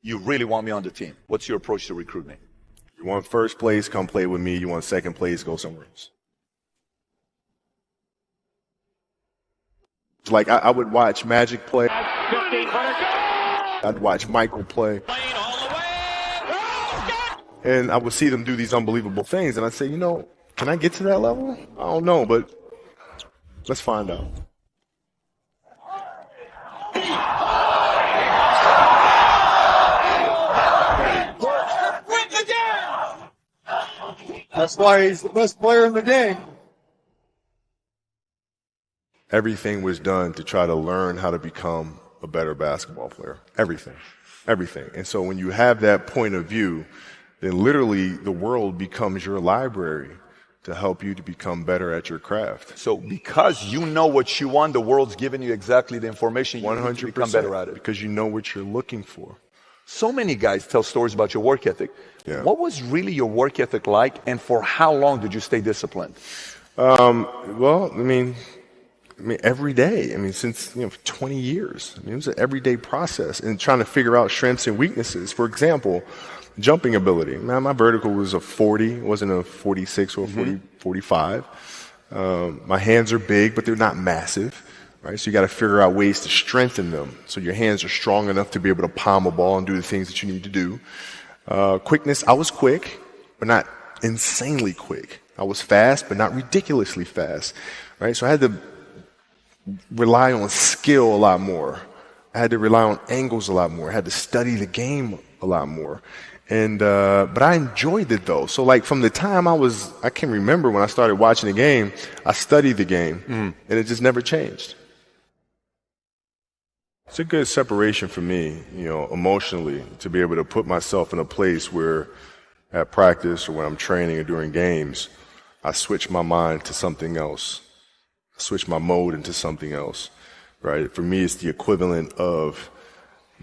you really want me on the team. What's your approach to recruitment? You want first place, come play with me. You want second place, go somewhere else. Like, I would watch Magic play. I'd watch Michael play. And I would see them do these unbelievable things. And I'd say, can I get to that level? I don't know, but let's find out. That's why he's the best player in the game. Everything was done to try to learn how to become a better basketball player. Everything. And so when you have that point of view, then literally the world becomes your library to help you to become better at your craft. So because you know what you want, the world's giving you exactly the information you need to become better at it. Because you know what you're looking for. So many guys tell stories about your work ethic. Yeah. What was really your work ethic like, and for how long did you stay disciplined? Well, I mean, every day. Since 20 years. It was an everyday process, and trying to figure out strengths and weaknesses. For example, jumping ability. Now, my vertical was a 40, it wasn't a 46 or a 45. My hands are big, but they're not massive. Right? So you got to figure out ways to strengthen them so your hands are strong enough to be able to palm a ball and do the things that you need to do. Quickness, I was quick, but not insanely quick. I was fast, but not ridiculously fast. Right? So I had to rely on skill a lot more. I had to rely on angles a lot more. I had to study the game a lot more. And but I enjoyed it though. So like from the time I can remember when I started watching the game, I studied the game and it just never changed. It's a good separation for me, emotionally, to be able to put myself in a place where at practice or when I'm training or during games, I switch my mind to something else. I switch my mode into something else, right? For me, it's the equivalent of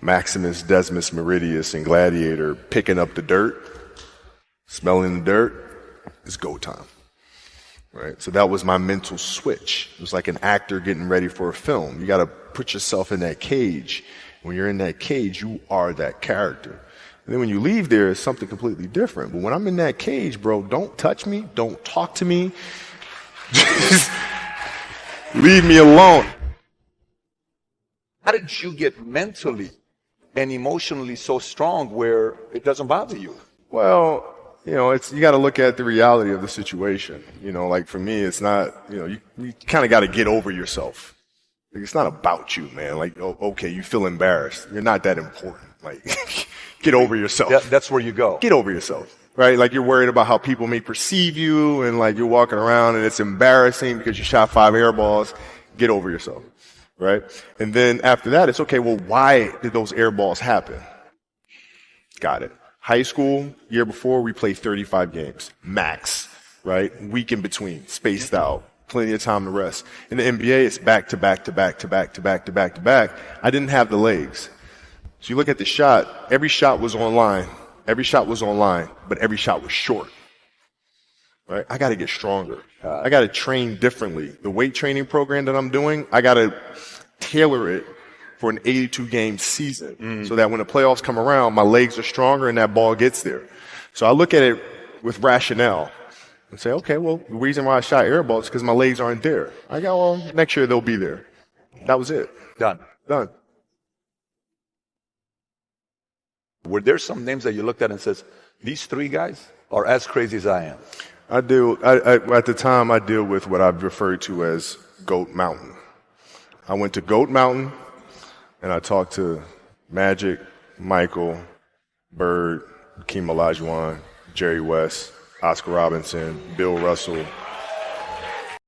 Maximus Decimus Meridius in Gladiator picking up the dirt, smelling the dirt. It's go time, right? So that was my mental switch. It was like an actor getting ready for a film. You got to put yourself in that cage. When you're in that cage, you are that character. And then when you leave there, it's something completely different. But when I'm in that cage, bro, don't touch me. Don't talk to me. Just leave me alone. How did you get mentally and emotionally so strong where it doesn't bother you? Well, you got to look at the reality of the situation. Like for me, it's not, you kind of got to get over yourself. It's not about you, man. Like, okay, you feel embarrassed. You're not that important. Like, get over yourself. That's where you go. Get over yourself, right? Like you're worried about how people may perceive you, and like you're walking around and it's embarrassing because you shot 5 air balls. Get over yourself, right? And then after that, it's okay, well, why did those air balls happen? Got it. High school, year before, we played 35 games, max, right? Week in between, spaced out. Plenty of time to rest. In the NBA, it's back to back to back to back to back to back to back. I didn't have the legs. So you look at the shot, every shot was online. Every shot was online, but every shot was short. Right? I got to get stronger. I got to train differently. The weight training program that I'm doing, I got to tailor it for an 82-game season so that when the playoffs come around, my legs are stronger and that ball gets there. So I look at it with rationale. And say, okay, well, the reason why I shot air balls is because my legs aren't there. I go, well, next year they'll be there. That was it. Done. Were there some names that you looked at and says, these 3 guys are as crazy as I am? I do. At the time, I deal with what I've referred to as Goat Mountain. I went to Goat Mountain, and I talked to Magic, Michael, Bird, Hakeem Olajuwon, Jerry West, Oscar Robinson, Bill Russell,